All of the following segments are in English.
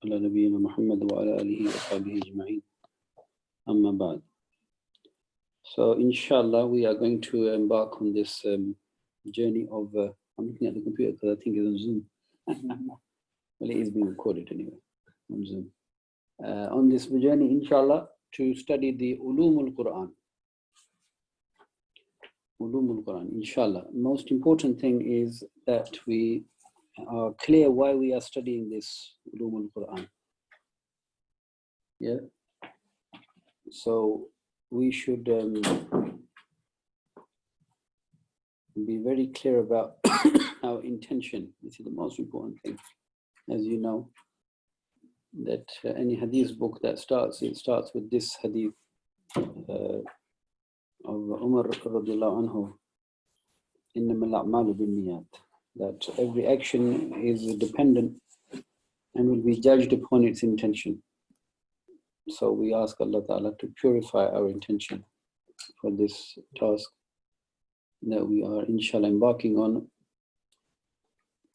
على نبينا محمد وعلى آله وصحبه أجمعين أما بعد. So inshallah we are going to embark on this journey of I'm looking at the computer because I think it's on Zoom. Well, it is being recorded anyway on Zoom. On this journey inshallah to study the Ulumul Quran. Ulumul Quran, inshallah. Most important thing is that we are clear why we are studying this Ulumul Quran. Yeah. So we should be very clear about our intention. This is the most important thing. As you know, that any hadith book that starts, it starts with this hadith of Umar radiallahu anhu, innamal a'malu binniyat, that every action is dependent and will be judged upon its intention. So we ask Allah Ta'ala to purify our intention for this task that we are inshallah embarking on.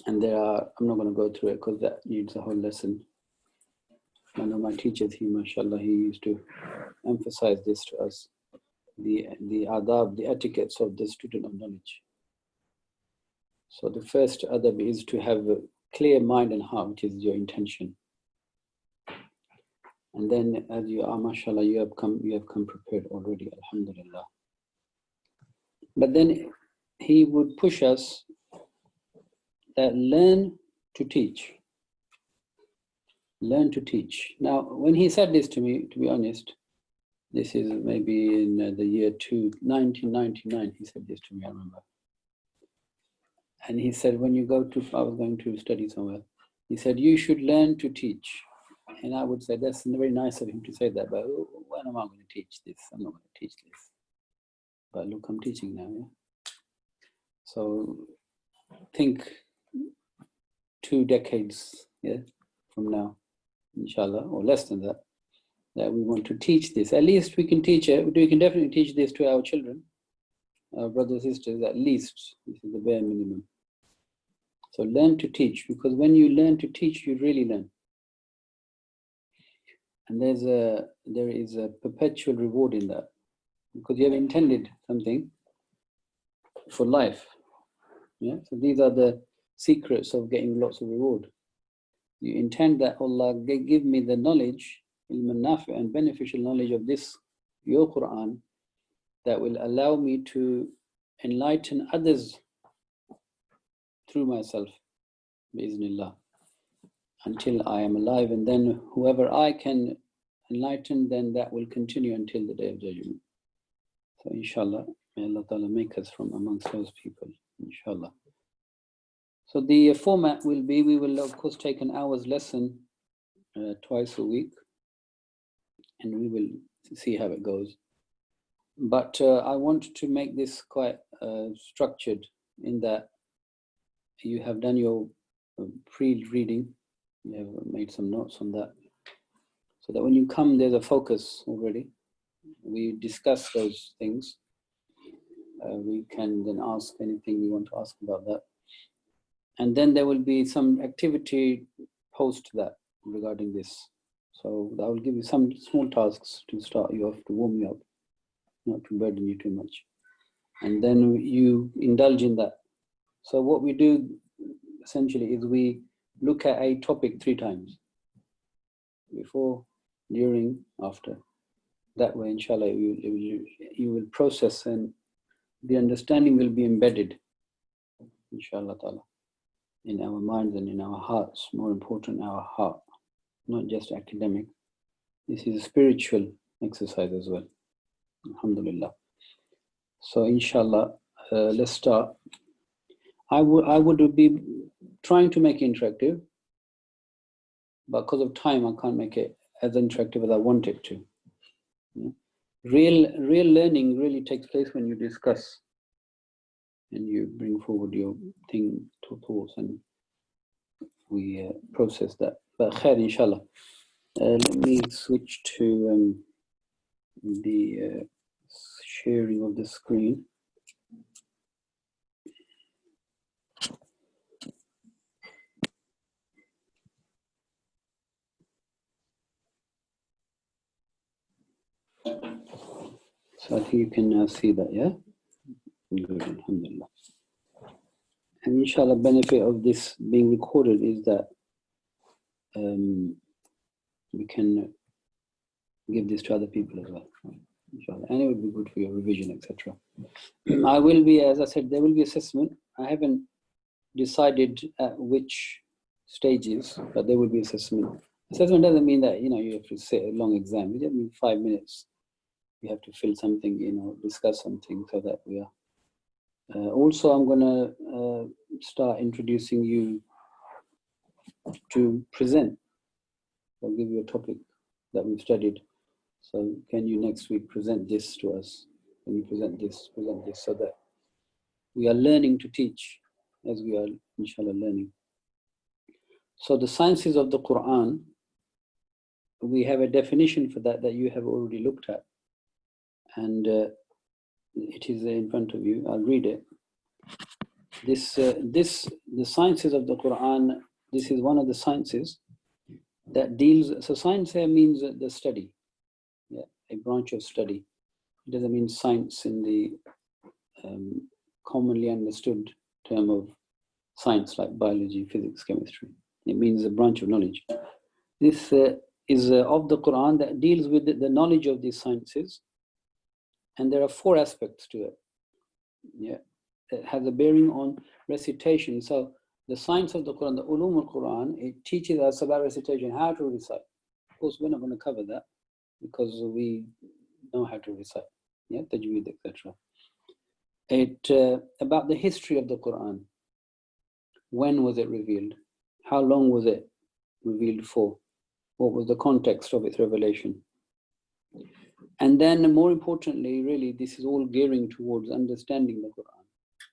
And there are, I'm not going to go through it because that needs a whole lesson. One of my teachers, mashallah, he used to emphasize this to us, the adab, the etiquettes of the student of knowledge. So the first adab is to have a clear mind and heart, which is your intention. And then as you are, mashallah, you have come prepared already, alhamdulillah. But then he would push us that learn to teach. Learn to teach. Now, when he said this to me, to be honest, this is maybe in the year 1999, he said this to me, I remember. And he said, when you go to, I was going to study somewhere, he said, you should learn to teach. And I would say, that's very nice of him to say that, but when am I going to teach this? I'm not going to teach this. But look, I'm teaching now, yeah? So think 2 decades, yeah, from now, inshallah, or less than that, that we want to teach this. At least we can teach it. We can definitely teach this to our children, our brothers and sisters, at least. This is the bare minimum. So learn to teach, because when you learn to teach, you really learn. And there is a perpetual reward in that, because you have intended something for life. Yeah. So these are the secrets of getting lots of reward. You intend that Allah give me the knowledge, ilm al-nafi', and beneficial knowledge of this, your Quran, that will allow me to enlighten others through myself, bi'idhnillah, until I am alive. And then whoever I can enlighten, then that will continue until the day of judgment. So inshallah, may Allah Ta'ala make us from amongst those people, inshallah. So the format will be, we will of course take an hour's lesson twice a week, and we will see how it goes. But I want to make this quite structured, in that you have done your pre-reading, you have made some notes on that, so that when you come, there's a focus already. We discuss those things. We can then ask anything we want to ask about that. And then there will be some activity post that regarding this. So that will give you some small tasks to start you off, to warm you up, not to burden you too much. And then you indulge in that. So what we do essentially is we look at a topic 3 times. Before, during, after. That way, inshallah, you will process, and the understanding will be embedded, inshallah ta'ala, in our minds and in our hearts. More important, our heart, not just academic. This is a spiritual exercise as well, alhamdulillah. So inshallah, let's start. I would be trying to make it interactive, but because of time, I can't make it as interactive as I want it to. Yeah. Real learning really takes place when you discuss and you bring forward your thoughts, and we process that. But khair, inshallah. Let me switch to the sharing of the screen. So I think you can now see that, yeah? Good, alhamdulillah. And inshallah, benefit of this being recorded is that we can give this to other people as well, inshallah. And it would be good for your revision, etc. I will be, as I said, there will be assessment. I haven't decided at which stages, but there will be assessment. Assessment doesn't mean that, you have to sit a long exam. It doesn't mean 5 minutes. You have to fill something, discuss something so that we are. Also, I'm going to start introducing you to present. I'll give you a topic that we've studied. So can you next week present this to us? Can you present this, so that we are learning to teach as we are, inshallah, learning. So the sciences of the Quran, we have a definition for that you have already looked at. And it is in front of you. I'll read it. The sciences of the Quran, this is one of the sciences that deals, so science here means the study, a branch of study. It doesn't mean science in the commonly understood term of science like biology, physics, chemistry. It means a branch of knowledge. This is of the Quran that deals with the knowledge of these sciences, and there are 4 aspects to it. It has a bearing on recitation. So the science of the Quran, the ulum al-Quran, it teaches us about recitation, how to recite. Of course, we're not going to cover that because we know how to recite, tajweed, etc. About the history of the Quran. When was it revealed? How long was it revealed for? What was the context of its revelation? And then, more importantly, really, this is all gearing towards understanding the Quran,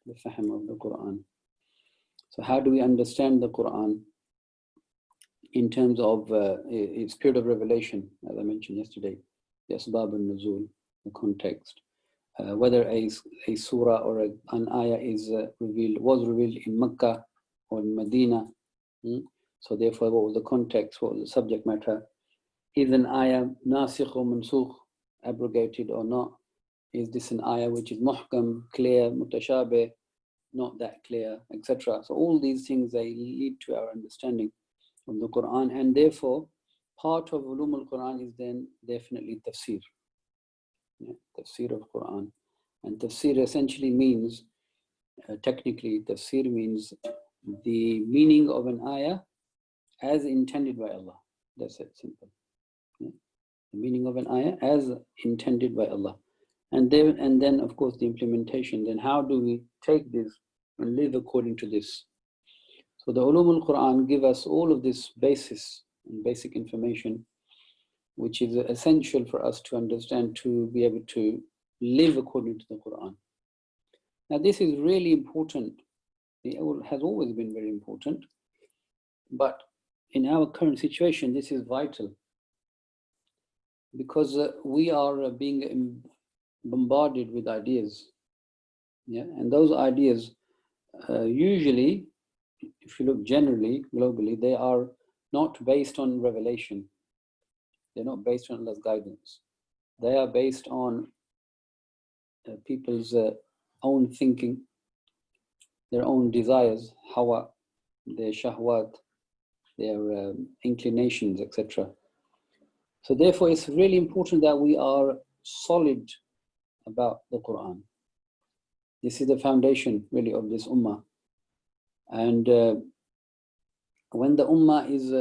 the fahm of the Quran. So how do we understand the Quran in terms of its period of revelation, as I mentioned yesterday, the asbab al-nuzul, the context, whether a surah or an ayah was revealed in Mecca or in Medina. So therefore, what was the context, what was the subject matter? Is an ayah nasikh or mansukh, abrogated or not? Is this an ayah which is muhkam, clear, mutashabih, not that clear, etc. So all these things, they lead to our understanding of the Quran, and therefore part of ulum al-Quran is then definitely tafsir. Tafsir of Quran. And tafsir essentially means, technically tafsir means the meaning of an ayah as intended by Allah. That's it, simple. The meaning of an ayah as intended by Allah. And then of course the implementation. Then how do we take this and live according to this? So the ulum al-Quran give us all of this basis and basic information, which is essential for us to understand, to be able to live according to the Quran. Now this is really important. It has always been very important, but in our current situation, this is vital, because we are being bombarded with ideas, and those ideas usually, if you look generally, globally, they are not based on revelation. They're not based on Allah's guidance. They are based on people's own thinking, their own desires, hawa, their shahwat, their inclinations, etc. So therefore, it's really important that we are solid about the Quran. This is the foundation, really, of this ummah. And when the ummah is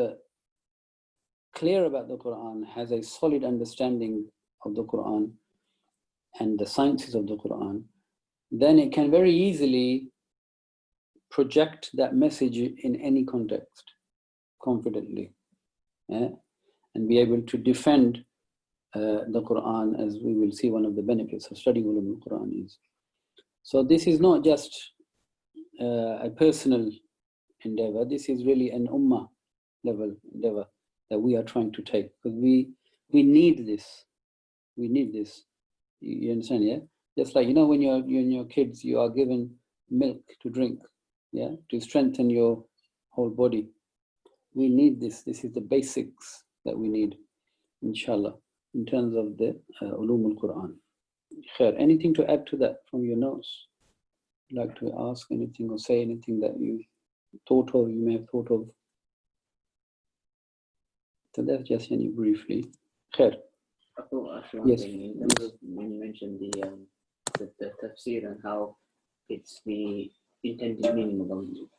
clear about the Quran, has a solid understanding of the Quran and the sciences of the Quran, then it can very easily project that message in any context confidently, and be able to defend the Quran, as we will see. One of the benefits of studying ulum al-Quran is. So this is not just a personal endeavor. This is really an ummah level endeavor that we are trying to take, because we need this. We need this. You understand, yeah? Just like, when you're kids, you are given milk to drink, to strengthen your whole body. We need this. This is the basics that we need, inshallah. in terms of the ulum al-Quran. Khair, anything to add to that from your notes? Like to ask anything or say anything that you thought of, you may have thought of? So that's just briefly. Khair. I thought actually one thing in terms of when you mentioned the tafsir and how it's the intended meaning of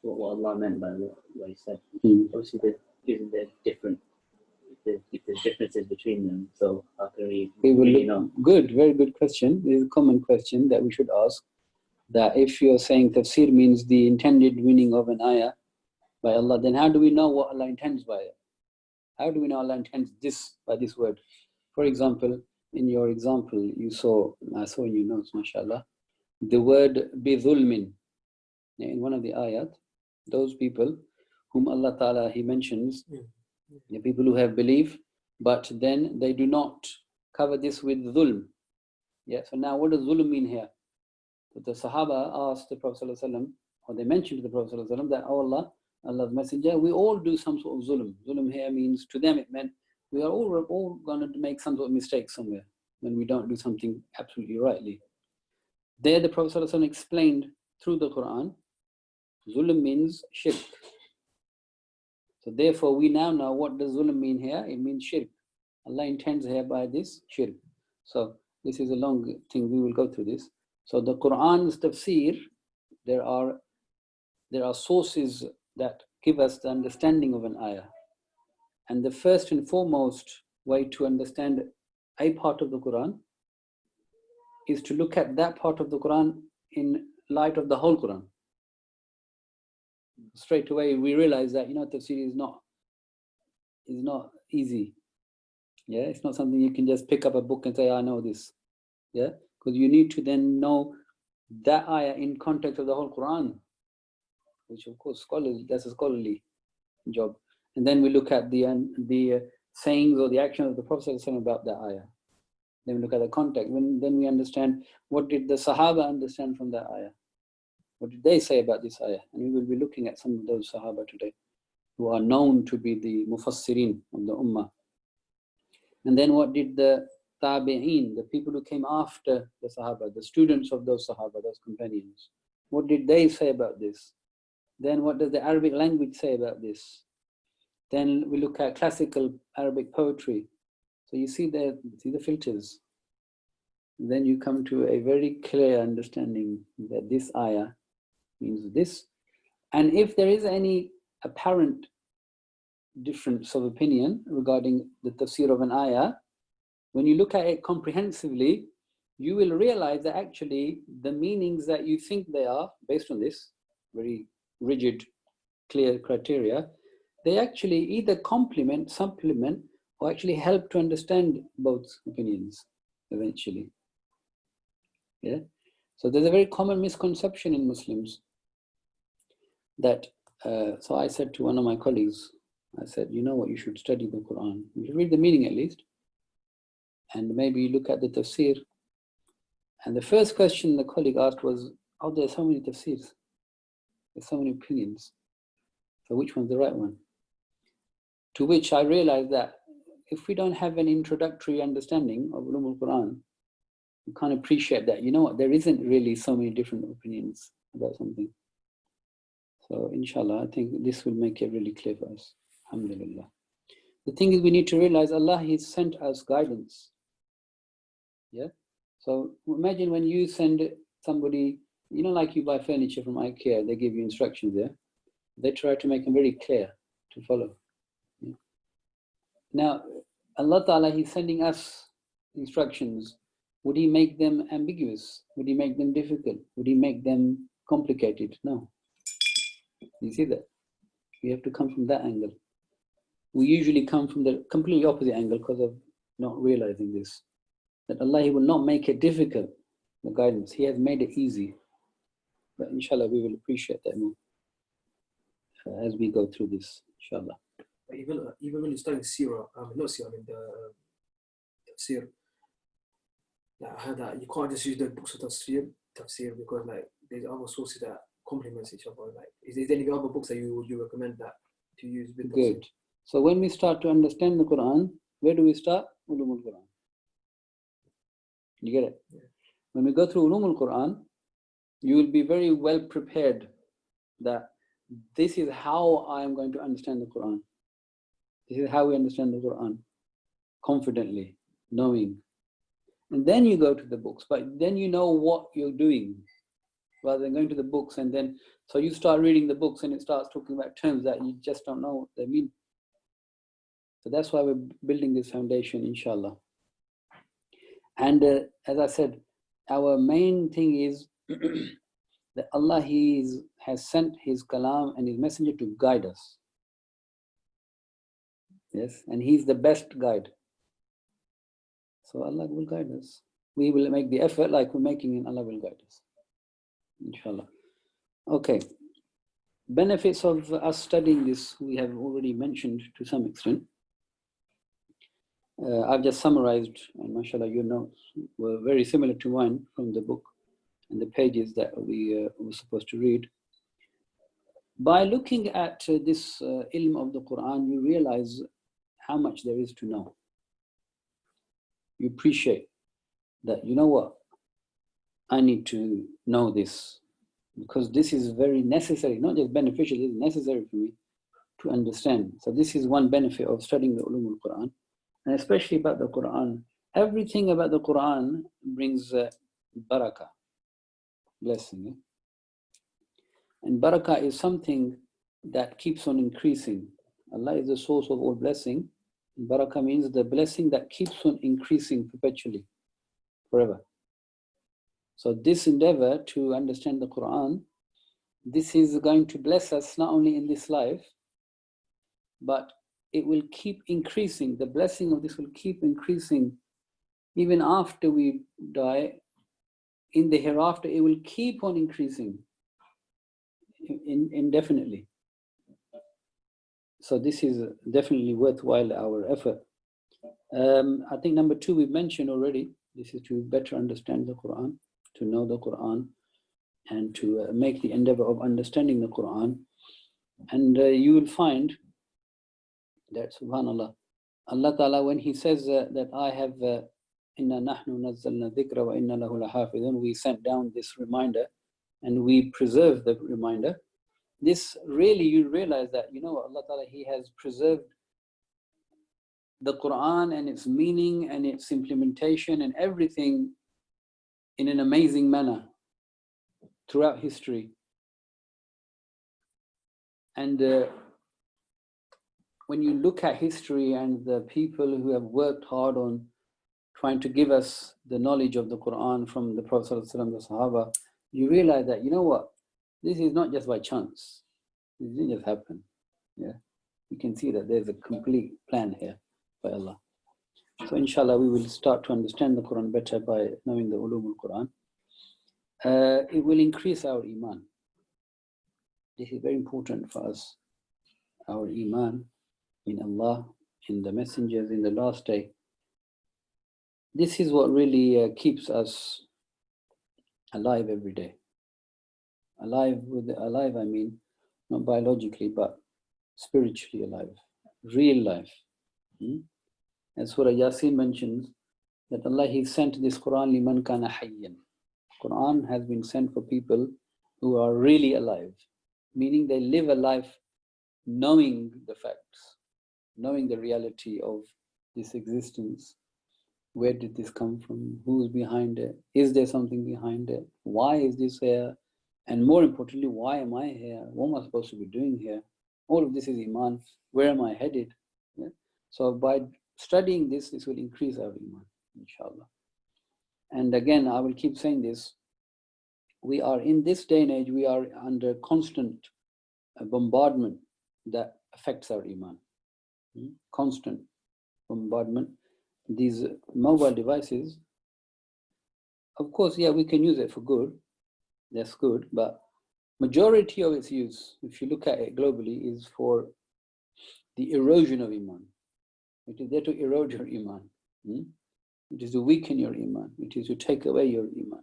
what Allah meant by what He said. Obviously, there's differences between them. So how can we really know? Good, very good question. This is a common question that we should ask. That if you're saying tafsir means the intended meaning of an ayah by Allah, then how do we know what Allah intends by it? How do we know Allah intends this by this word? For example, in your example, I saw in your notes, mashallah, the word bi-dhulmin. In one of the ayat, those people whom Allah Ta'ala, He mentions, the people who have belief, but then they do not cover this with dhulm. Yeah, so now what does dhulm mean here? The Sahaba asked the Prophet ﷺ, or they mentioned to the Prophet ﷺ that, oh Allah, Allah's Messenger, we all do some sort of zulm. Zulm here means, to them it meant, we are all going to make some sort of mistake somewhere when we don't do something absolutely rightly. There the Prophet ﷺ explained through the Quran, zulm means shirk. So therefore we now know what does zulm mean here. It means shirk. Allah intends here by this shirk. So this is a long thing, we will go through this. So the Quran's tafsir, there are sources that give us the understanding of an ayah. And the first and foremost way to understand a part of the Quran is to look at that part of the Quran in light of the whole Quran. Straight away we realize that, tafsir is not easy. Yeah, it's not something you can just pick up a book and say, I know this. Yeah, because you need to then know that ayah in context of the whole Quran, which of course that's a scholarly job. And then we look at the sayings or the action of the Prophet ﷺ about that ayah. Then we look at the context. Then we understand, what did the Sahaba understand from that ayah? What did they say about this ayah? And we will be looking at some of those Sahaba today, who are known to be the Mufassirin of the Ummah. And then what did the Tabi'een, the people who came after the Sahaba, the students of those Sahaba, those companions, what did they say about this? Then what does the Arabic language say about this? Then we look at classical Arabic poetry. So you see the filters. Then you come to a very clear understanding that this ayah means this. And if there is any apparent difference of opinion regarding the tafsir of an ayah, when you look at it comprehensively, you will realize that actually the meanings that you think they are, based on this very rigid, clear criteria, they actually either complement, supplement, or actually help to understand both opinions eventually. Yeah. So there's a very common misconception in Muslims that, so I said to one of my colleagues, I said, you know what, you should study the Quran. You should read the meaning at least. And maybe look at the tafsir. And the first question the colleague asked was, oh, there's so many tafsirs. There's so many opinions. So which one's the right one? To which I realized that if we don't have an introductory understanding of Ulum al-Quran, you can't appreciate that, you know what, there isn't really so many different opinions about something. So inshallah, I think this will make it really clear for us. Alhamdulillah. The thing is, we need to realize Allah has sent us guidance. Yeah. So imagine when you send somebody, like you buy furniture from IKEA, they give you instructions there. They try to make them very clear to follow. Yeah. Now, Allah Ta'ala, He's sending us instructions. Would He make them ambiguous? Would He make them difficult? Would He make them complicated? No. You see that? We have to come from that angle. We usually come from the completely opposite angle because of not realizing this. That Allah, He will not make it difficult, the guidance. He has made it easy. But inshallah, we will appreciate that more as we go through this, inshallah. Even when you study Sirah, the Tafsir, I heard that you can't just use the books of Tafsir because there's other sources that complements each other. Is there any other books that you recommend that to use with Tafsir? Good. So when we start to understand the Quran, where do we start? Ulum al-Quran. You get it? Yeah. When we go through Ulum al-Quran, you will be very well prepared that this is how I am going to understand the Quran. This is how we understand the Quran, confidently, knowing. And then you go to the books, but then you know what you're doing, rather than going to the books and then, so you start reading the books and it starts talking about terms that you just don't know what they mean. So that's why we're building this foundation, inshallah. And as I said, our main thing is that Allah has sent His Kalam and His Messenger to guide us. Yes, and He's the best guide. So Allah will guide us. We will make the effort like we're making, and Allah will guide us, inshallah. Okay. Benefits of us studying this, we have already mentioned to some extent. I've just summarized, and mashallah, your notes were very similar to mine from the book and the pages that we were supposed to read. By looking at this ilm of the Quran, you realize how much there is to know. You appreciate that, you know what, I need to know this, because this is very necessary, not just beneficial, it is necessary for me to understand. So this is one benefit of studying the Ulum al-Quran, and especially about the Quran. Everything about the Quran brings barakah, blessing. Yeah? And barakah is something that keeps on increasing. Allah is the source of all blessing. Barakah means the blessing that keeps on increasing perpetually, forever. So this endeavor to understand the Quran, this is going to bless us not only in this life, but it will keep increasing. The blessing of this will keep increasing even after we die. In the hereafter, it will keep on increasing indefinitely. So this is definitely worthwhile our effort. I think number 2 we've mentioned already. This is to better understand the Quran, to know the Quran, and to make the endeavor of understanding the Quran. And you will find that, subhanallah, Allah Ta'ala, when He says that I have inna nahnu nazzalna dhikra wa inna lahu lahafidhun, we sent down this reminder and we preserve the reminder. This really, you realize that, you know, Allah Ta'ala, He has preserved the Quran and its meaning and its implementation and everything in an amazing manner throughout history. And when you look at history and the people who have worked hard on trying to give us the knowledge of the Quran from the Prophet ﷺ, the Sahaba, you realize that, you know what, this is not just by chance. It didn't just happen. Yeah, you can see that there's a complete plan here by Allah. So inshallah, we will start to understand the Quran better by knowing the ulum al-Quran. It will increase our iman. This is very important for us. Our iman in Allah, in the messengers, in the last day. This is what really keeps us alive every day. Alive, I mean, not biologically, but spiritually alive, real life. As Surah Yasin mentions, that Allah, He sent this Quran liman kana hayyan. Quran has been sent for people who are really alive, meaning they live a life knowing the facts, knowing the reality of this existence. Where did this come from? Who's behind it? Is there something behind it? Why is this here? And more importantly, why am I here? What am I supposed to be doing here? All of this is iman. Where am I headed? Yeah? So by studying this, this will increase our iman, inshallah. And again, I will keep saying this. We are in this day and age, we are under constant bombardment that affects our iman. Constant bombardment. These mobile devices, of course, yeah, we can use it for good. That's good. But majority of its use, if you look at it globally, is for the erosion of iman. It is there to erode your iman. It is to weaken your iman. It is to take away your iman.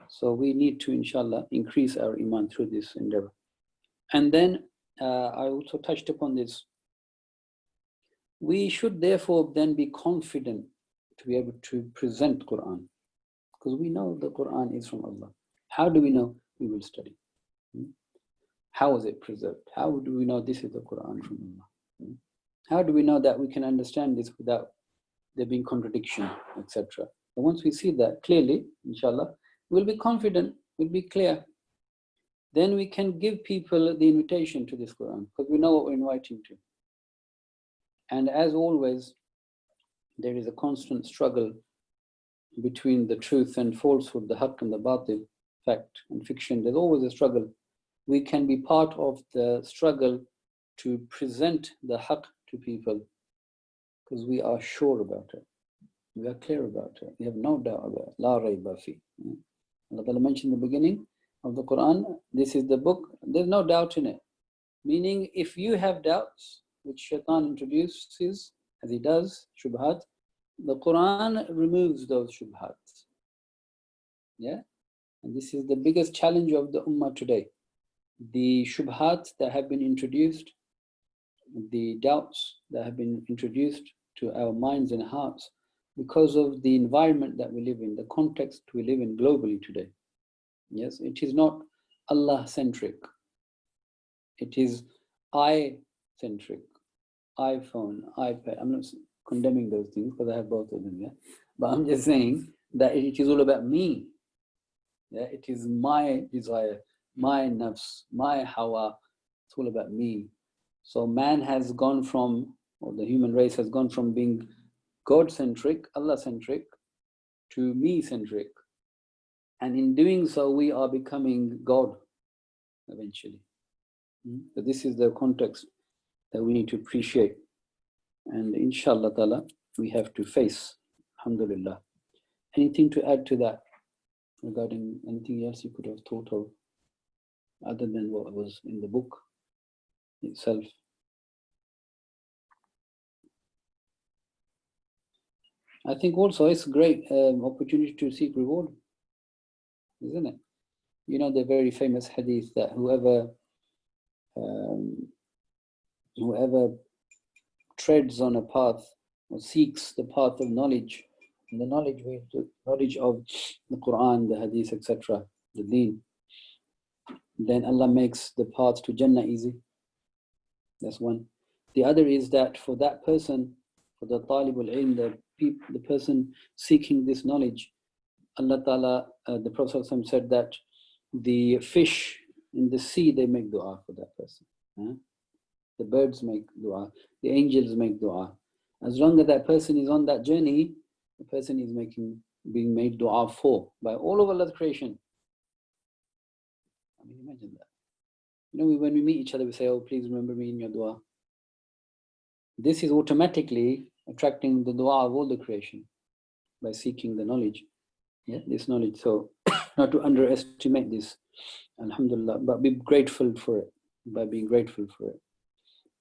So we need to, inshallah, increase our iman through this endeavor. And then I also touched upon this. We should therefore then be confident to be able to present Quran. Because we know the Quran is from Allah. How do we know? We will study. How was it preserved? How do we know this is the Quran from Allah? How do we know that we can understand this without there being contradiction, etc.? But once we see that clearly, inshallah, we'll be confident, we'll be clear. Then we can give people the invitation to this Quran, because we know what we're inviting to. And as always, there is a constant struggle between the truth and falsehood, the haqq and the batil, fact and fiction. There's always a struggle. We can be part of the struggle to present the haqq to people because we are sure about it. We are clear about it. We have no doubt about it. La rayba fi. Allah Ta'ala mentioned in the beginning of the Quran, this is the book, there's no doubt in it. Meaning, if you have doubts, which Shaitan introduces, as he does, shubhat, the Quran removes those shubhats. Yeah? And this is the biggest challenge of the Ummah today. The shubhat that have been introduced, the doubts that have been introduced to our minds and hearts because of the environment that we live in, the context we live in globally today. Yes, it is not Allah-centric. It is I-centric. iPhone, iPad. I'm not condemning those things because I have both of them, yeah? But I'm just saying that it is all about me. Yeah, it is my desire, my nafs, my hawa. It's all about me. So man has gone from, or the human race has gone from being God-centric, Allah-centric, to me-centric. And in doing so, we are becoming God eventually. So this is the context that we need to appreciate. And inshallah ta'ala, we have to face, alhamdulillah. Anything to add to that regarding anything else you could have thought of other than what was in the book itself? I think also it's a great opportunity to seek reward, isn't it? You know the very famous hadith that whoever treads on a path or seeks the path of knowledge, and the knowledge of the Quran, the hadith, etc., the deen, then Allah makes the path to Jannah easy. That's one. The other is that for that person, for the talibul ilm, the person seeking this knowledge, Allah Ta'ala, the Prophet said that the fish in the sea, they make dua for that person. The birds make dua, the angels make dua. As long as that person is on that journey, the person is being made dua for by all of Allah's creation. I mean, imagine that. You know, when we meet each other, we say, oh, please remember me in your dua. This is automatically attracting the dua of all the creation by seeking the knowledge. Yeah, this knowledge. So not to underestimate this, alhamdulillah, but be grateful for it, by being grateful for it.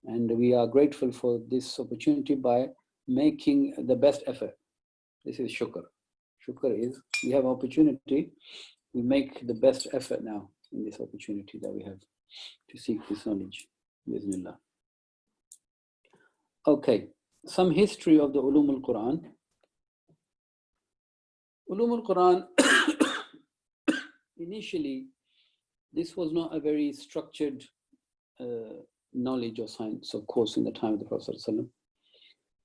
And we are grateful for this opportunity by making the best effort. This is shukr. Shukr is, we have opportunity, we make the best effort now in this opportunity that we have to seek this knowledge. Bismillah. Okay, some history of the Ulum al-Quran. Ulum al-Quran, initially, this was not a very structured knowledge or science, of course, in the time of the Prophet ﷺ,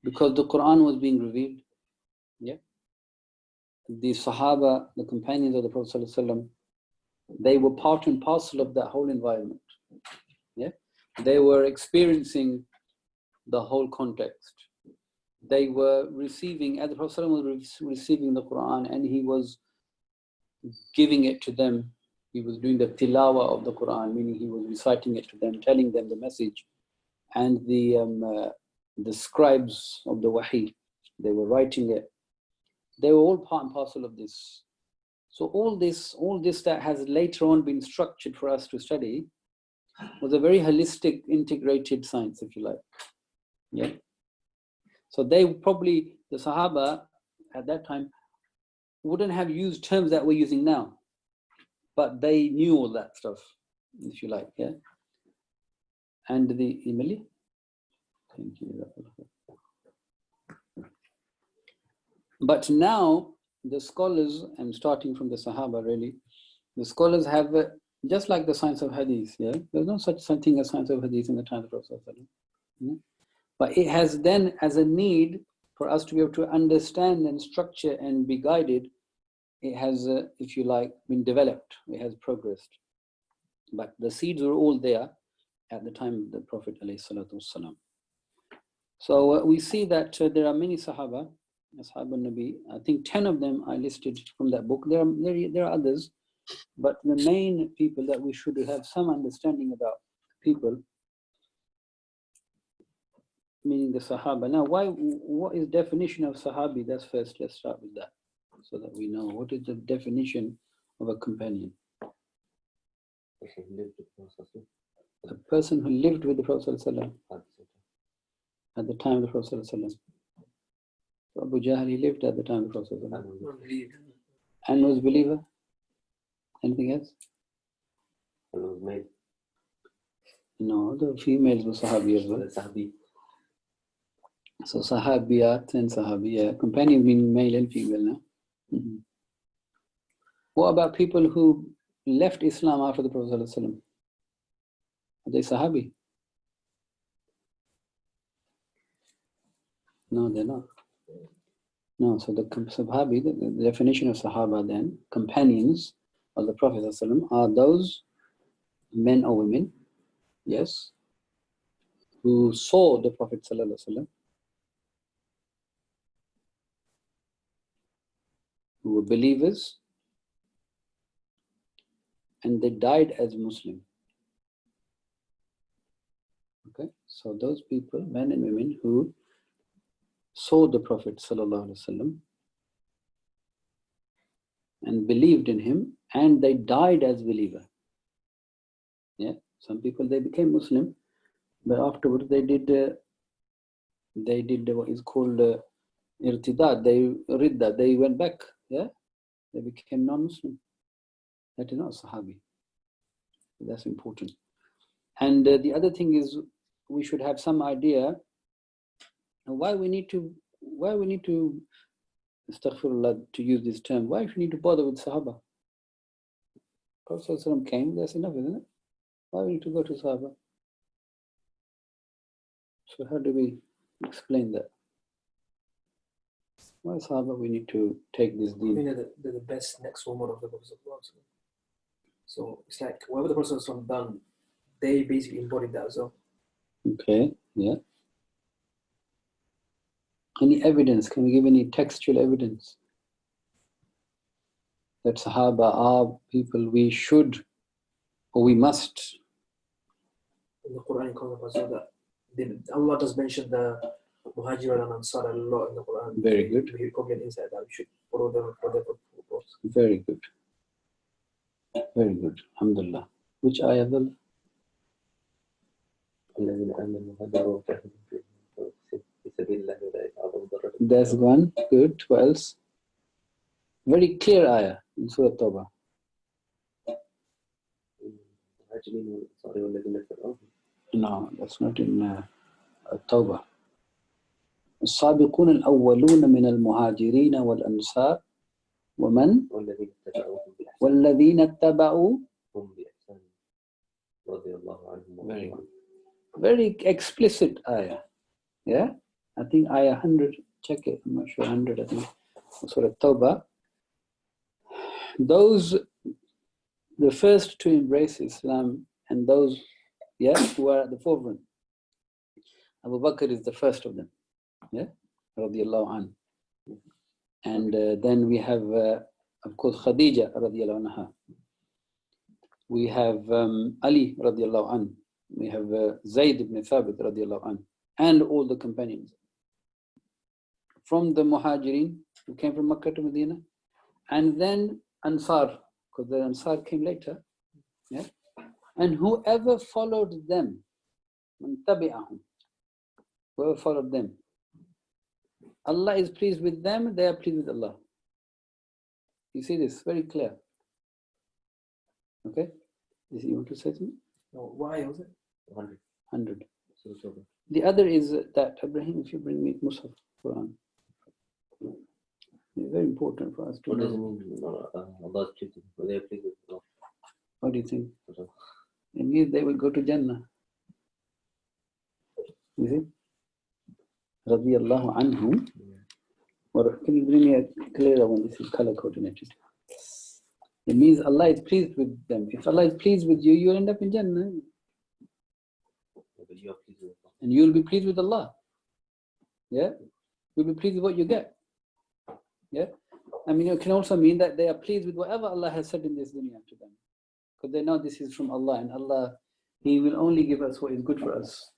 because the Quran was being revealed. Yeah, the Sahaba, the companions of the Prophet ﷺ, they were part and parcel of that whole environment. Yeah, they were experiencing the whole context. They were receiving, as the Prophet ﷺ was receiving the Quran, and he was giving it to them. He was doing the tilawa of the Quran, meaning he was reciting it to them, telling them the message. And the scribes of the wahi, they were writing it. They were all part and parcel of this. So all this that has later on been structured for us to study was a very holistic, integrated science, if you like. Yeah. So they probably, the Sahaba at that time, wouldn't have used terms that we're using now, but they knew all that stuff, if you like. Yeah. And the Emily, thank you. But now the scholars, I'm starting from the Sahaba really, the scholars have, just like the science of Hadith, yeah, there's no such thing as science of Hadith in the time of the Prophet. Yeah? But it has then, as a need for us to be able to understand and structure and be guided, it has, if you like, been developed, it has progressed. But the seeds were all there at the time of the Prophet ﷺ. So we see that there are many Sahaba, Ashab al-Nabi. I think 10 of them I listed from that book. There are others, but the main people that we should have some understanding about people, meaning the Sahaba. Now, what is definition of Sahabi? That's first, let's start with that, so that we know what is the definition of a companion. A person who lived with the Prophet ﷺ at the time of the Prophet ﷺ. So Abu Jahl, he lived at the time of the Prophet ﷺ. And was a believer. Anything else? No, the females were Sahabi as well. So Sahabiyat and Sahabiya, companion meaning male and female now. Mm-hmm. What about people who left Islam after the Prophet ﷺ? Are they Sahabi? No, they're not. No, so the Sahabi, the definition of Sahaba then, companions of the Prophet ﷺ, are those men or women, yes, who saw the Prophet ﷺ, who were believers, and they died as Muslim. Okay, so those people, men and women who saw the Prophet ﷺ and believed in him, and they died as believer. Yeah, some people, they became Muslim, but afterwards they did what is called irtidad. They went back. Yeah, they became non-Muslim. That is not Sahabi. That's important. And the other thing is, we should have some idea why we need to astaghfirullah, to use this term, why we need to bother with Sahaba. Prophet ﷺ came, that's enough, isn't it? Why we need to go to Sahaba? So how do we explain that? Why Sahaba we need to take this deen? I mean, they're the best next woman of the Prophet. So it's like whatever the Prophet done, they basically embodied that as well. Okay, yeah. Any evidence? Can we give any textual evidence that Sahaba are people we should or we must? In the Quranic context, so that Allah does mention the Muhajir and Ansar a lot in the Quran. Very good. We probably an insight that we should follow them for their purpose. Very good. Very good. Alhamdulillah. Which ayah? That's one. Good. What else? Very clear ayah in Surah Tawbah. No, that's not in Tawbah. السابقون الأولون من المهاجرين والأنصار ومن والذين اتبعوهم بإحسان رضي الله عنهم. Very good. Very explicit ayah. Yeah? I think ayah 100, check it, I'm not sure, 100 I think. Surah Tawbah. Those, the first to embrace Islam and those, yeah, who are at the forefront. Abu Bakr is the first of them. Yeah, radiallahu anhu. And then we have, of course, Khadija radiallahu anha. We have Ali radiallahu anhu. We have Zayd ibn Thabit radiallahu anhu. And all the companions. From the Muhajirin, who came from Makkah to Medina. And then Ansar, because the Ansar came later. Yeah. And whoever followed them, man tabi'ahum, whoever followed them, Allah is pleased with them, they are pleased with Allah. You see this very clear. Okay? You want to say something? No, why was it? 100. The other is that, Ibrahim, if you bring me Mus'haf Quran. It's very important for us to What does it know. mean? Allah is pleased with them. They are pleased with Allah. What do you think? It means they will go to Jannah. You see? Radiyallahu anhum. Or can you bring me a clearer one? This is color coordinated. It means Allah is pleased with them. If Allah is pleased with you, you'll end up in Jannah. But you are pleased with Allah. And you'll be pleased with Allah. Yeah? You'll be pleased with what you get. Yeah? I mean, it can also mean that they are pleased with whatever Allah has said in this dunya to them. Because they know this is from Allah, and Allah, He will only give us what is good for us.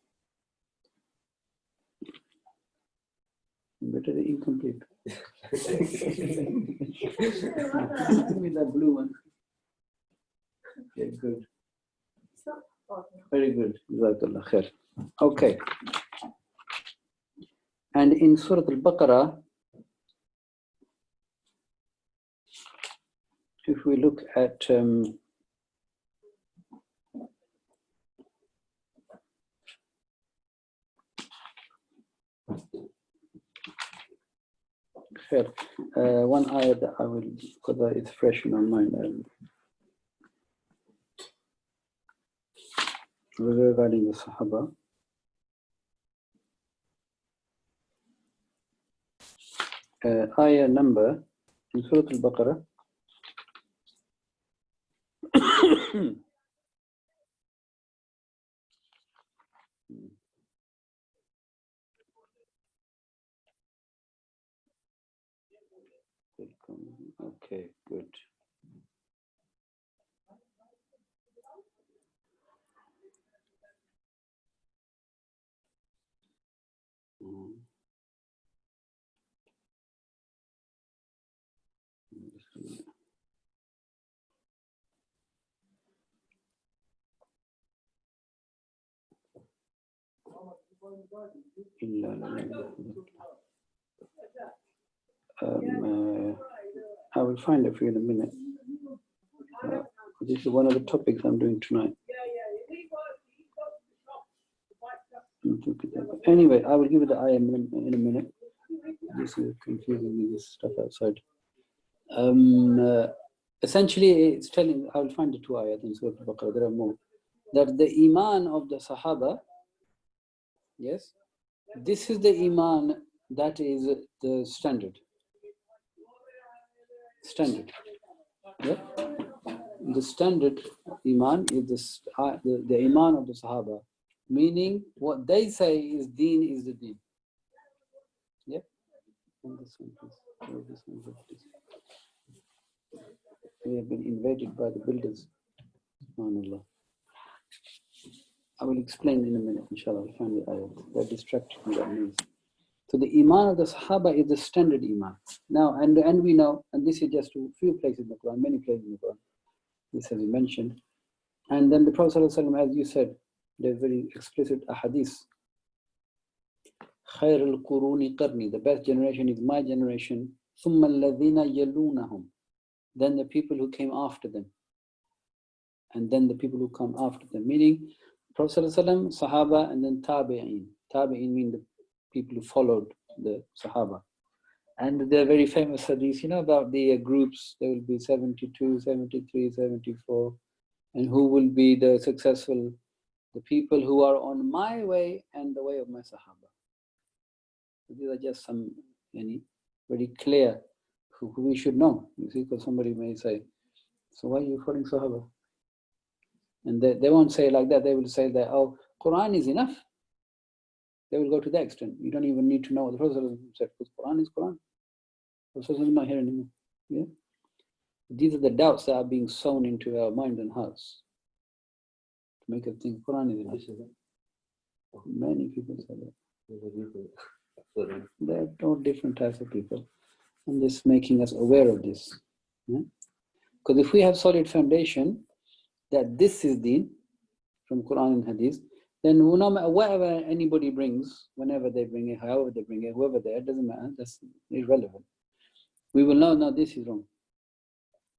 Better the incomplete. Give me that blue one. Yeah, good. Very good. Jazakallah khair. Okay. And in Surah Al-Baqarah, if we look at khair, one ayah that I will, because it's fresh in my mind, regarding the Sahaba. Ayah number in Surah Al-Baqarah. Okay, good. I will find it for you in a minute. This is one of the topics I'm doing tonight. Anyway, I will give you the ayah in a minute. This is confusing me, this stuff outside. Essentially, it's telling, I will find the two ayat in Surah Al-Baqarah, there are more, that the iman of the Sahaba, yes, this is the iman that is the standard. Yeah? The standard iman is the iman of the Sahaba, meaning what they say is deen is the deen. Yeah? And this one, please. This one, please. We have been invaded by the builders. SubhanAllah. I will explain in a minute, inshallah. I'll find the ayat. They're distracted me, that means. So the iman of the Sahaba is the standard iman. Now, and we know, and this is just a few places in the Quran, many places in the Quran, this has been mentioned. And then the Prophet ﷺ, as you said, the very explicit ahadith, خير القرون قرني, the best generation is my generation, ثم الذين يلونهم, then the people who came after them, and then the people who come after them, meaning Prophet ﷺ, Sahaba, and then Tabi'in. Tabi'in mean the people who followed the Sahaba. And they're very famous hadith, you know, about the groups. There will be 72, 73, 74, and who will be the successful, the people who are on my way and the way of my Sahaba. So these are just some very clear who we should know. You see, because somebody may say, so why are you following Sahaba? And they won't say it like that. They will say that, oh, Quran is enough. They will go to that extent. You don't even need to know what the Prophet said, because Quran is Quran. The Prophet is not here anymore. Yeah? These are the doubts that are being sown into our minds and hearts to make us think Quran is enough. Many people say that. There are all different types of people. I'm just making us aware of this. Because if we have solid foundation that this is deen from Quran and Hadith, then no matter whatever anybody brings, whenever they bring it, however they bring it, whoever they are, it doesn't matter, that's irrelevant. We will know, no, this is wrong.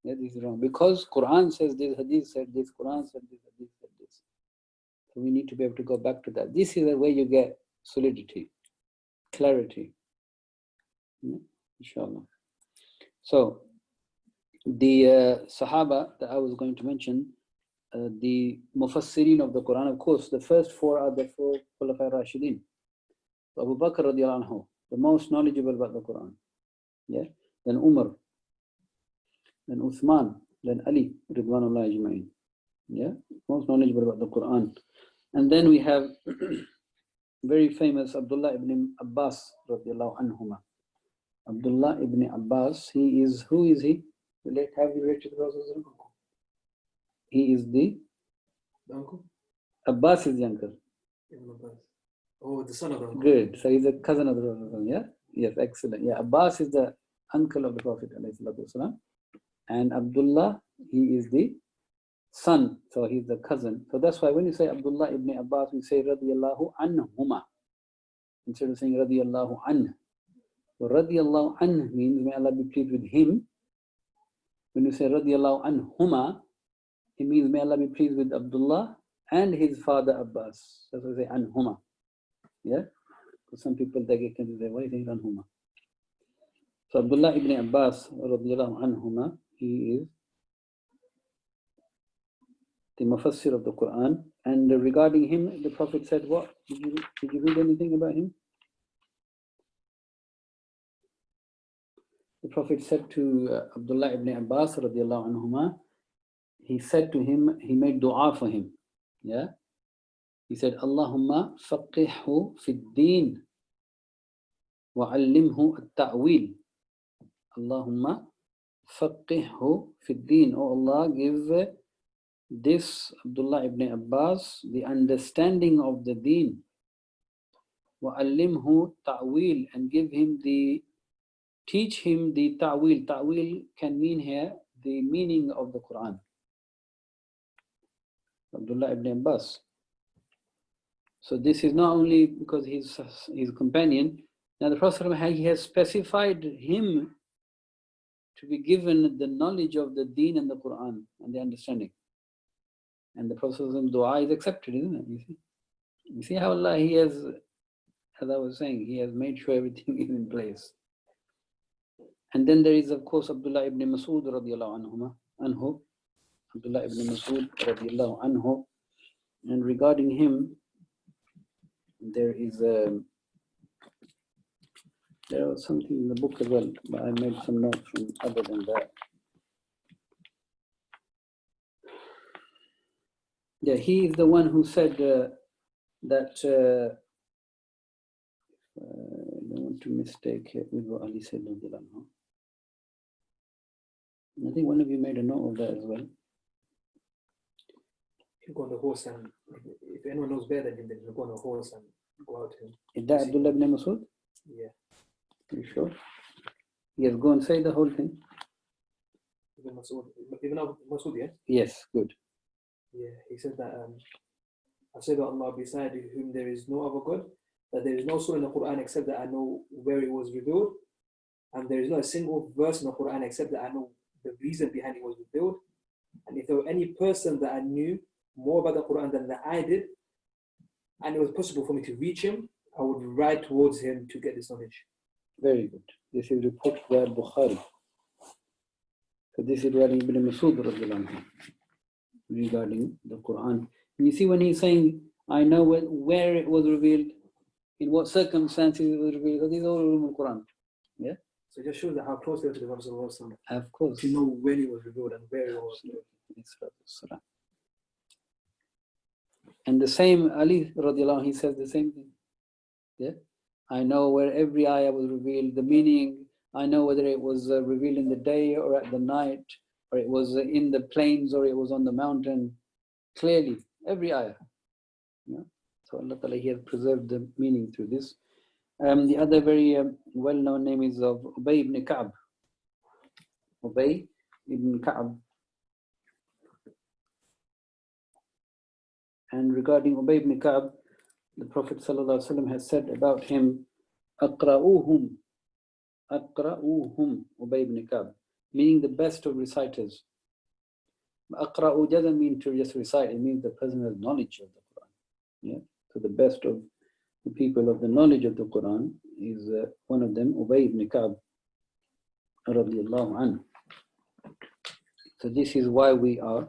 Yeah, this is wrong. Because Quran says this, Hadith said this, Quran said this, Hadith said this. So we need to be able to go back to that. This is the way you get solidity, clarity. Yeah? Inshallah. So the Sahaba that I was going to mention, the Mufassirin of the Quran, of course, the first four are the four Khulafa Rashidin. Abu Bakr radiallahu anhu, the most knowledgeable about the Quran. Yeah. Then Umar, then Uthman, then Ali, Ridwanullah Ajma'in. Yeah, most knowledgeable about the Quran. And then we have very famous Abdullah ibn Abbas radiallahu anhuma. Abdullah ibn Abbas, who is he? Have you read to the Prophet? He is the uncle? Abbas is the uncle. Ibn Abbas. Oh, the son of the uncle. Good. So he's a cousin of the Prophet. Yeah? Yes, excellent. Yeah, Abbas is the uncle of the Prophet. And Abdullah, he is the son. So he's the cousin. So that's why when you say Abdullah ibn Abbas, we say radiyallahu anhuma. Instead of saying radiyallahu anh. So radiyallahu anh means may Allah be pleased with him. When you say radiyallahu anhuma, it means may Allah be pleased with Abdullah and his father Abbas. That's why I say anhuma. Yeah? Because some people they get confused. Why saying anhuma? So Abdullah ibn Abbas radiyallahu anhuma, he is the Mufassir of the Quran. And regarding him, the Prophet said what? Did you read anything about him? The Prophet said to Abdullah ibn Abbas radiallahu anhuma, he said to him, he made dua for him. Yeah? He said, Allahumma faqihhu fid deen wa allimhu at-ta'wil. Allahumma faqihhu fid deen. Oh Allah, give this Abdullah ibn Abbas the understanding of the deen. Wa allimhu ta'wil, and teach him the ta'wil. Ta'wil can mean here the meaning of the Quran. Abdullah ibn Abbas. So this is not only because he's his companion. Now the Prophet he has specified him to be given the knowledge of the deen and the Quran and the understanding. And the Prophet's dua is accepted, isn't it? You see how Allah, he has, as I was saying, he has made sure everything is in place. And then there is, of course, Abdullah ibn Mas'ud radiallahu anhu. Abdullah ibn Mas'ud radiallahu anhu. And regarding him, there was something in the book as well, but I made some notes from other than that. Yeah, he is the one who said that I don't want to mistake it with what Ali said. I think one of you made a note of that as well. You go on the horse, and if anyone knows better than him, then you go on a horse and go out to him. Is that Abdullah ibn Mas'ud? Yeah. Are you sure? Yes, go and say the whole thing. Ibn Mas'ud, yeah? Yes, good. Yeah, he said that, I said that Allah beside whom there is no other God, that there is no surah in the Quran except that I know where it was revealed, and there is not a single verse in the Quran except that I know the reason behind it was revealed. And if there were any person that I knew more about the Quran than that I did, and it was possible for me to reach him, I would ride towards him to get this knowledge. Very good. This is reported by Bukhari. So this is what Ibn Mas'ud regarding the Quran. And you see when he's saying, I know where it was revealed, in what circumstances it was revealed, because these are all in the Quran. Yeah? So it just shows that how close they are to the Prophet ﷺ, Of course. to know when it was revealed and where it was. And the same Ali radiallahu anh, he says the same thing. Yeah? I know where every ayah was revealed, the meaning, I know whether it was revealed in the day or at the night, or it was in the plains or it was on the mountain. Clearly, every ayah. Yeah? So Allah Ta'ala, he has preserved the meaning through this. The other very well-known name is of Ubay ibn Ka'b. Ubay ibn Ka'b. And regarding Ubay ibn Ka'b, the Prophet ﷺ has said about him, Aqra'uhum, Ubay ibn Ka'b, meaning the best of reciters. Aqra'u doesn't mean to just recite, it means the person has knowledge of the Quran. Yeah? So the best of the people of the knowledge of the Quran is one of them, Ubay ibn Ka'b. radiallahu anhu. So this is why we are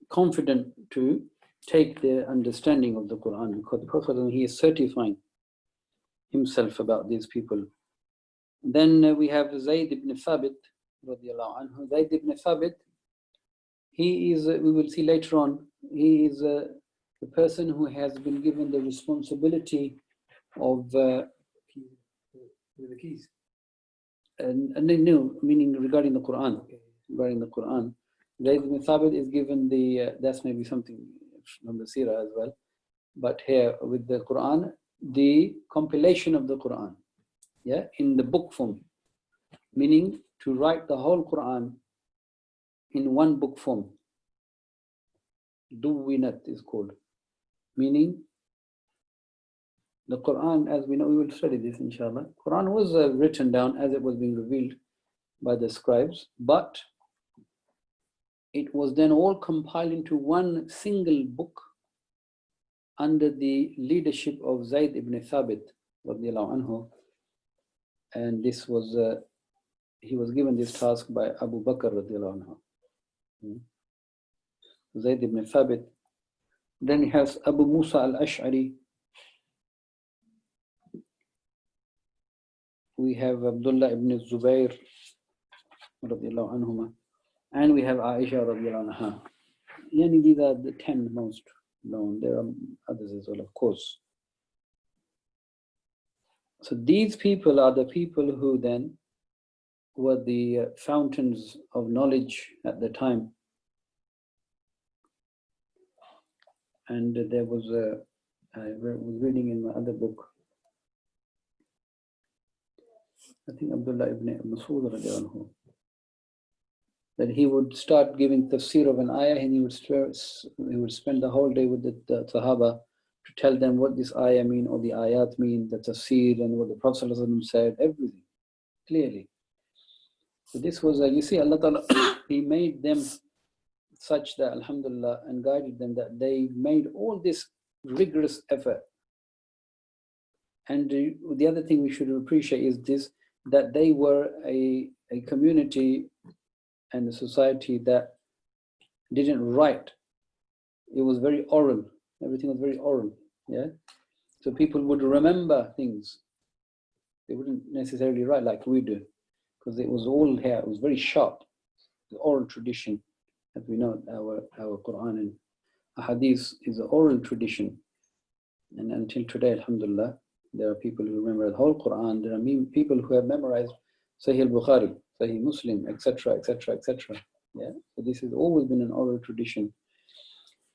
confident to take the understanding of the Quran, because the Prophet, he is certifying himself about these people. Then we have Zayd ibn Thabit radiallahu anhu. Zayd ibn Thabit, he is, we will see later on, he is the person who has been given the responsibility of The keys. no, meaning regarding the Quran. Okay. Regarding the Quran, Zayd ibn Thabit is given the, that's maybe something from the Seerah as well, but here with the Quran, the compilation of the Quran, yeah, in the book form, meaning to write the whole Quran in one book form. Duwinat is called, meaning the Quran, as we know, we will study this inshallah. Quran was written down as it was being revealed by the scribes, but it was then all compiled into one single book under the leadership of Zayd ibn Thabit radiallahu anhu. And this was, he was given this task by Abu Bakr radiallahu anhu. Zayd ibn Thabit. Then he has Abu Musa al-Ash'ari. We have Abdullah ibn Zubayr radiallahu anhuma. And we have Aisha radiallahu anha. Yani these are the 10 most known. There are others as well, of course. So these people are the people who then were the fountains of knowledge at the time. And there was I was reading in my other book, I think Abdullah ibn Mas'ud radiallahu anhu, that he would start giving tafsir of an ayah, and he would spend the whole day with the Sahaba to tell them what this ayah mean, or the ayat mean, the tafsir, and what the Prophet ﷺ said, everything clearly. So this was, you see, Allah Ta'ala, He made them such that, alhamdulillah, and guided them that they made all this rigorous effort. And the other thing we should appreciate is this, that they were a community and a society that didn't write. It was very oral. Everything was very oral. Yeah. So people would remember things. They wouldn't necessarily write like we do, because it was all here. It was very sharp. The oral tradition, as we know, our Quran and Hadith is an oral tradition. And until today, alhamdulillah, there are people who remember the whole Quran. There are people who have memorized Sahih al-Bukhari, Sahih Muslim, etc., etc., etc. Yeah. So this has always been an oral tradition.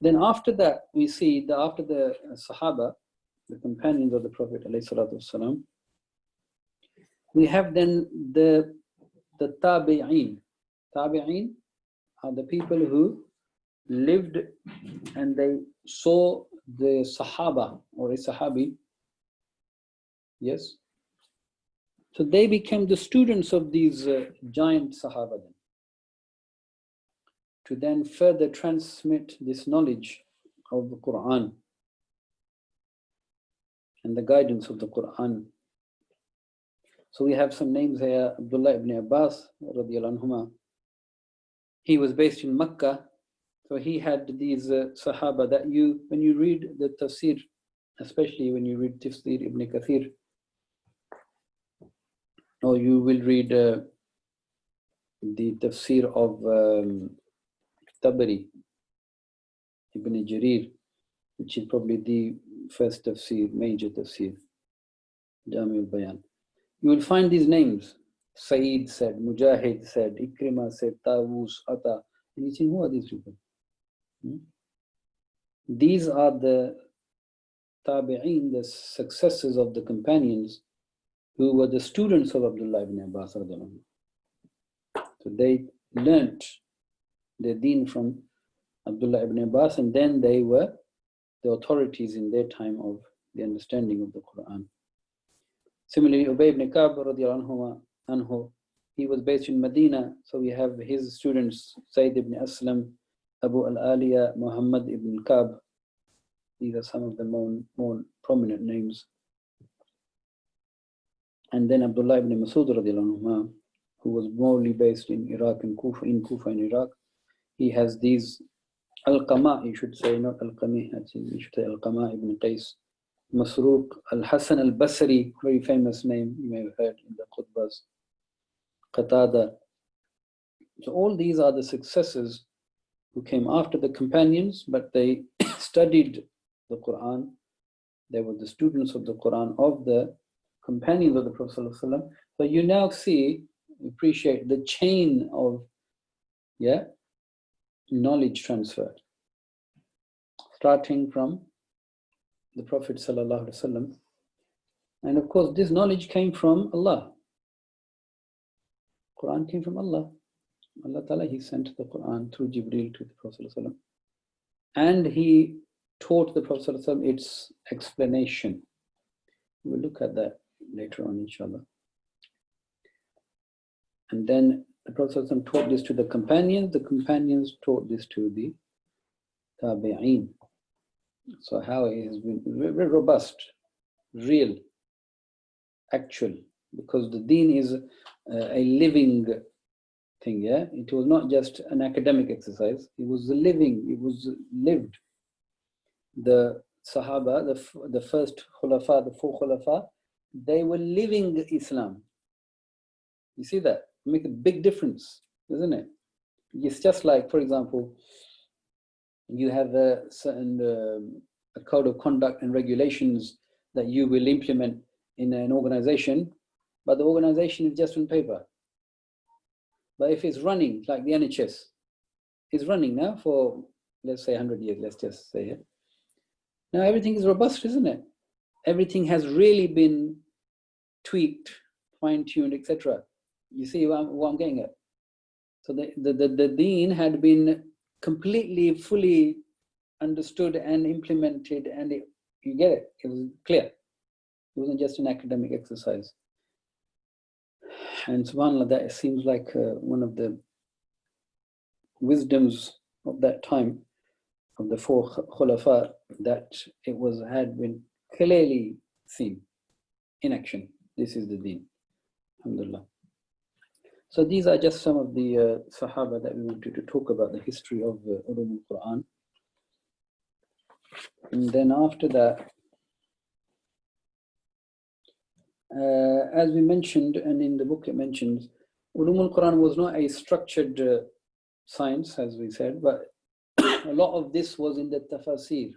Then after that, we see that after the Sahaba, the companions of the Prophet ﷺ, we have then the Tabi'een. Tabi'een are the people who lived and they saw the Sahaba or a Sahabi. Yes. So they became the students of these giant Sahaba then, to then further transmit this knowledge of the Quran and the guidance of the Quran. So we have some names here. Abdullah ibn Abbas radiallahu anhuma. He was based in Mecca, so he had these Sahaba that when you read the tafsir, especially when you read Tafsir ibn Kathir, or you will read the tafsir of Tabari, Ibn Jarir, which is probably the first tafsir, major tafsir, Jami al-Bayan. You will find these names. Saeed said, Mujahid said, Ikrimah said, Tawus, Ata. And you think, who are these people? These are the Tabi'een, the successors of the companions who were the students of Abdullah ibn Abbas. So they learnt the deen from Abdullah ibn Abbas, and then they were the authorities in their time of the understanding of the Quran. Similarly, Ubay ibn Ka'b radiallahu anhu, he was based in Medina, so we have his students, Sayyid ibn Aslam, Abu al-Aliya, Muhammad ibn Ka'b. These are some of the more prominent names. And then Abdullah ibn Mas'ud radiallahu anhu, who was morally based in Iraq and Kufa, in Iraq. He has these Al-Qama, you should say, not Al-Qami, you should say Al-Qama ibn Qais, Masruq, Al-Hasan al-Basri, very famous name, you may have heard in the khutbahs, Qatada. So all these are the successors who came after the companions, but they studied the Quran. They were the students of the Quran, of the companions of the Prophet ﷺ. So you now appreciate the chain of knowledge transfer, starting from the Prophet ﷺ. And of course, this knowledge came from Allah. Quran came from Allah. Allah Ta'ala, He sent the Quran through Jibreel to the Prophet ﷺ. And He taught the Prophet ﷺ its explanation. We'll look at that later on, inshallah. And then the Prophet ﷺ taught this to the companions taught this to the tabi'een. So how it has been very robust, real, actual, because the deen is a living thing, It was not just an academic exercise, it was living, it was lived. The Sahaba, the first Khulafa, the 4 Khulafa, they were living Islam. You see that? It makes a big difference, doesn't it? It's just like, for example, you have a certain a code of conduct and regulations that you will implement in an organization, but the organization is just on paper. But if it's running, like the NHS, it's running now for, let's say, 100 years, let's just say it. Now everything is robust, isn't it? Everything has really been tweaked, fine-tuned, etc. You see what I'm getting at? So the deen had been completely, fully understood and implemented, and you get it. It was clear. It wasn't just an academic exercise. And subhanAllah, that seems like one of the wisdoms of that time, of the 4 Khulafa, that it had been clearly seen in action. This is the deen. Alhamdulillah. So these are just some of the Sahaba that we wanted to talk about, the history of Ulum al-Quran. And then after that, as we mentioned, and in the book it mentions, Ulum al-Quran was not a structured science, as we said, but a lot of this was in the tafasir.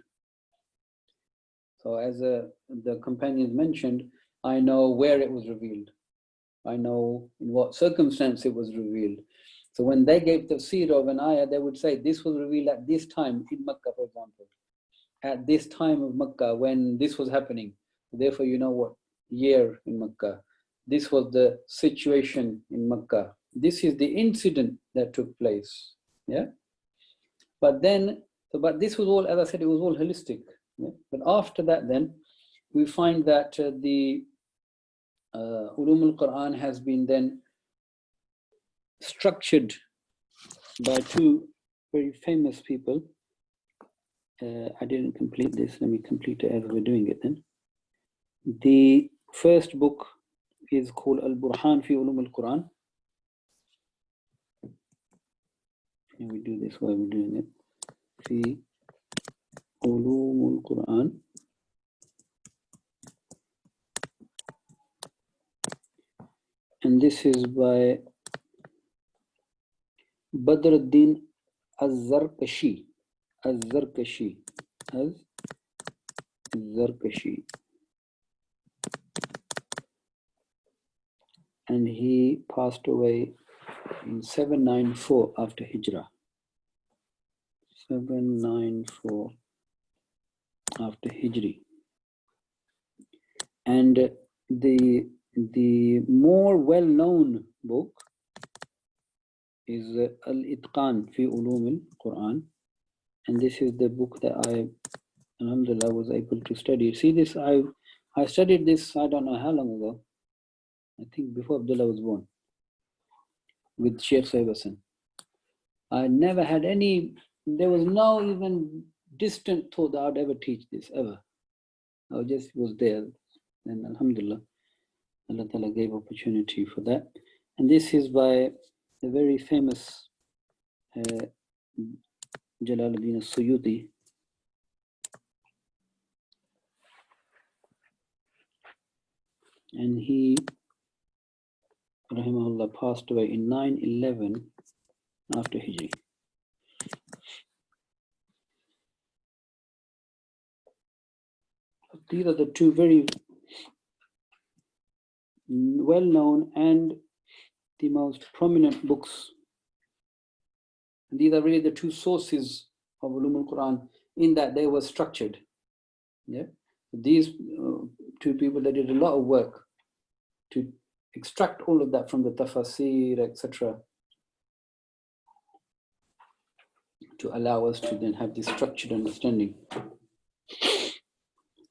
So as the companions mentioned, I know where it was revealed. I know in what circumstance it was revealed. So when they gave tafsir of an ayah, they would say, this was revealed at this time in Makkah, for example. At this time of Makkah, when this was happening. Therefore, you know what year in Makkah. This was the situation in Makkah. This is the incident that took place. But this was all, as I said, it was all holistic. But after that, then we find that the Ulum al-Quran has been then structured by 2 very famous people. I didn't complete this. Let me complete it as we're doing it then. The first book is called Al-Burhan fi Ulum al-Quran. And we do this while we're doing it. Fi Ulum al-Quran. And this is by Badr ad-Din az-Zarkashi. Az-Zarkashi. Az-Zarkashi. And he passed away in 794 after Hijrah. 794 after Hijri. And the more well-known book is Al-Itqan fi Ulum al-Quran. And this is the book that I, alhamdulillah, was able to study. See this, I studied this, I don't know how long ago. I think before Abdullah was born, with Sheikh Sayyid Hassan. I never had there was no even distant thought that I'd ever teach this, ever. I just was there. And alhamdulillah, Allah Ta'ala gave opportunity for that. And this is by the very famous Jalaluddin al-Suyuti. And he, rahimahullah, passed away in 911 after Hijri. These are the two very well-known and the most prominent books. And these are really the two sources of Ulum al-Quran in that they were structured. Yeah, these two people, they did a lot of work to extract all of that from the tafasir, etc., to allow us to then have this structured understanding.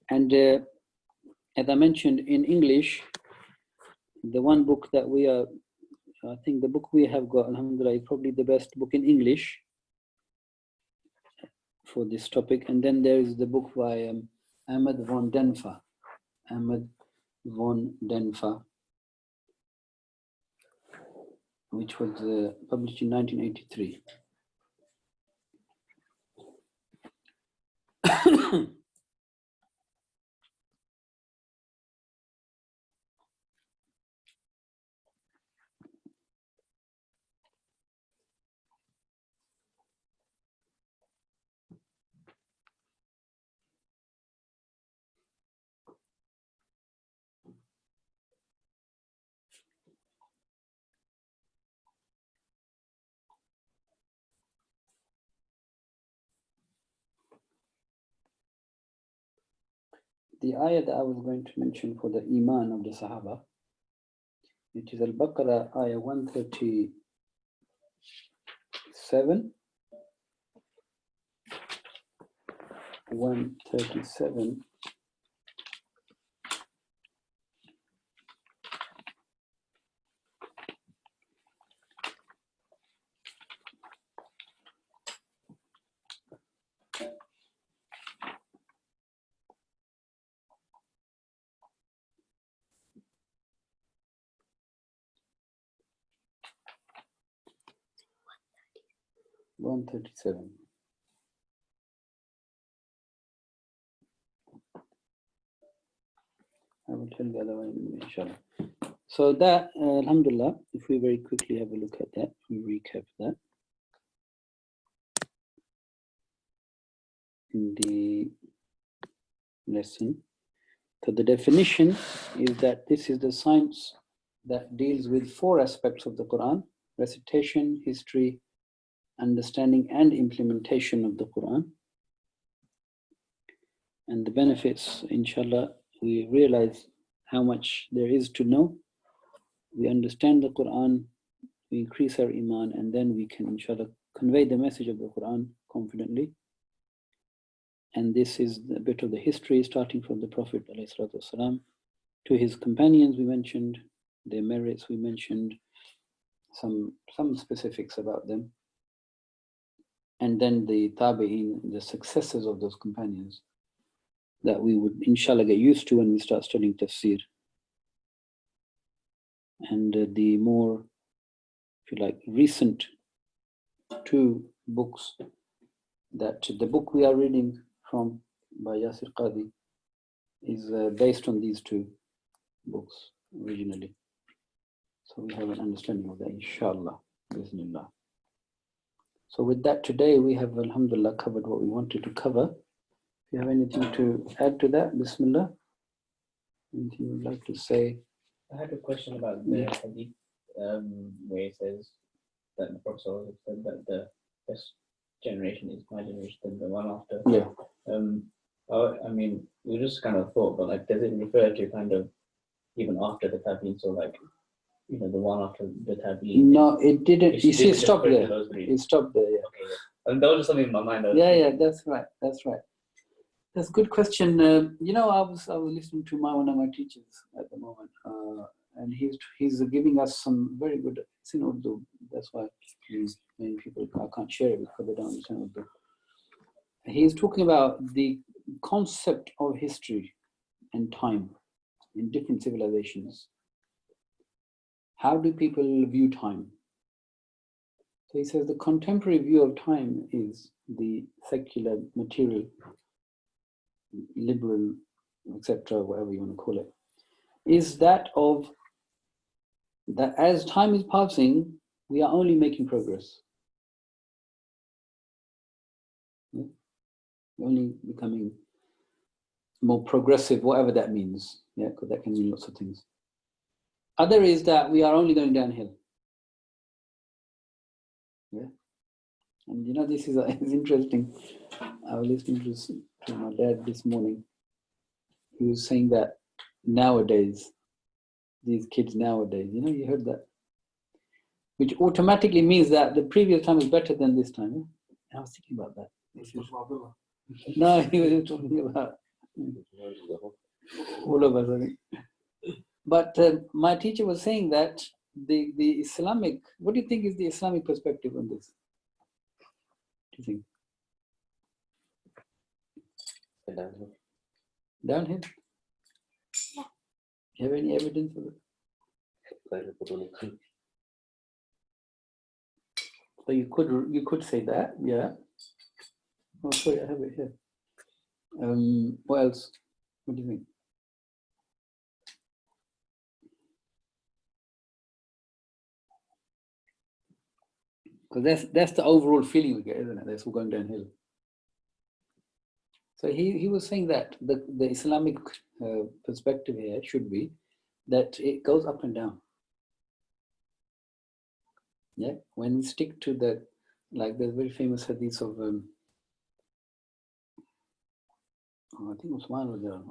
And as I mentioned, in English, the one book that we are, I think the book we have got, alhamdulillah, is probably the best book in English for this topic. And then there is the book by Ahmed von Denfa. Ahmed von Denfa, which was published in 1983. The ayah that I was going to mention for the Iman of the Sahaba, it is Al-Baqarah ayah 137. 137. I will tell the other one, inshallah. So that, alhamdulillah, if we very quickly have a look at that, we recap that. In the lesson. So the definition is that this is the science that deals with four aspects of the Quran: recitation, history, understanding, and implementation of the Quran. And the benefits, inshallah, we realize how much there is to know. We understand the Quran, we increase our Iman, and then we can, inshallah, convey the message of the Quran confidently. And this is a bit of the history, starting from the Prophet ﷺ to his companions. We mentioned their merits, we mentioned some specifics about them. And then the tabi'in, the successors of those companions that we would, inshallah, get used to when we start studying tafsir. And the more, if you like, recent two books, that the book we are reading from by Yasir Qadi is based on these two books originally. So we have an understanding of that, inshallah, bismillah. So with that, today we have, alhamdulillah, covered what we wanted to cover. If you have anything to add to that, bismillah. Anything you'd like to say? I had a question about the hadith where it says that the Prophet said that the best generation is my generation than the one after. Yeah. I mean, we just kind of thought, but like, does it refer to kind of even after the tabi'in? So like, you know, the one after the tabi'in? No, it didn't. You see, it stopped there. It stopped there, yeah. Okay, yeah. And that was just something in my mind. Yeah, that's right. That's right. That's a good question. You know, I was listening to one of my teachers at the moment, and he's giving us some very good. It's in Urdu. That's why many people I can't share it because they don't understand Urdu. He's talking about the concept of history and time in different civilizations. how do people view time? So he says the contemporary view of time is the secular, material, liberal, etc., whatever you want to call it, is that of that as time is passing, we are only making progress. Yeah? We're only becoming more progressive, whatever that means. Yeah, because that can mean lots of things. Other is that we are only going downhill. Yeah. And you know, this is it's interesting. I was listening to my dad this morning. He was saying that nowadays, these kids nowadays, you know, you heard that, which automatically means that the previous time is better than this time. Yeah? I was thinking about that. No, he was talking about all of us, I think. But my teacher was saying that the Islamic, what do you think is the Islamic perspective on this? Do you think? Downhill. Downhill? Yeah. Do you have any evidence of it? So you could say that, yeah. Oh, sorry, I have it here. What else? What do you think? Because that's the overall feeling we get, isn't it? That's all going downhill. So he was saying that the Islamic perspective here should be that it goes up and down. Yeah, when we stick to the, like the very famous hadith of, I think Usman was there,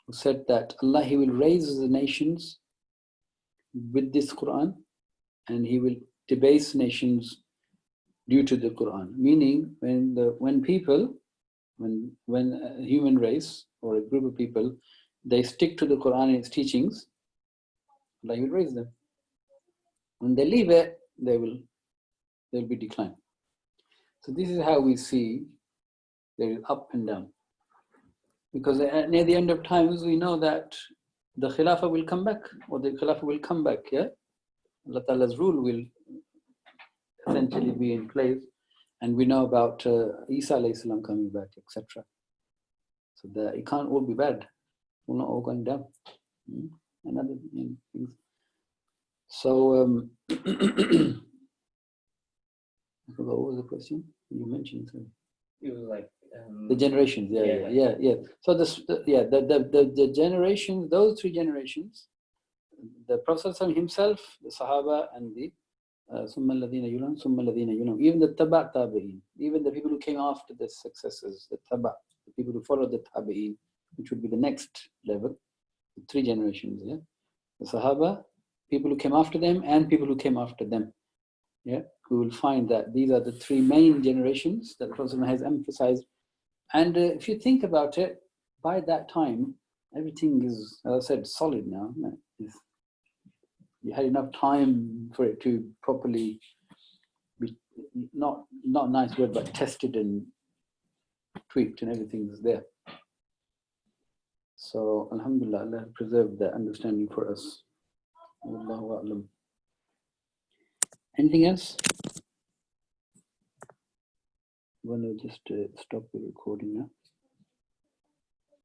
who said that Allah, He will raise the nations with this Quran, and He will debase nations due to the Quran. Meaning, when a human race or a group of people, they stick to the Quran and its teachings, Allah will raise them. When they leave it, they'll be declined. So this is how we see there is up and down. Because near the end of times, we know that the Khilafah will come back, or the Khilafah will come back, yeah? Allah Ta'ala's rule will essentially be in place. And we know about Isa alayhi salam coming back, etc. So it can't all be bad. We're not all going down. And other things. So, I forgot, what was the question? You mentioned something. It was like the generations, yeah. So the generations, those three generations, the Prophet himself, the Sahaba, and the Summa Alladhina Yulun, Summa Alladhina Yulun, even the Taba' Tabi'in, even the people who came after the successors, the Taba', the people who followed the Tabi'in, which would be the next level, the three generations, yeah. The Sahaba, people who came after them, and people who came after them. Yeah, we will find that these are the three main generations that the Prophet has emphasized. And if you think about it, by that time, everything is, as I said, solid now. You had enough time for it to properly be, not a nice word, but tested and tweaked, and everything is there. So, alhamdulillah, Allah preserved that understanding for us. Wallahu a'lam. Anything else? I'm going to just stop the recording now.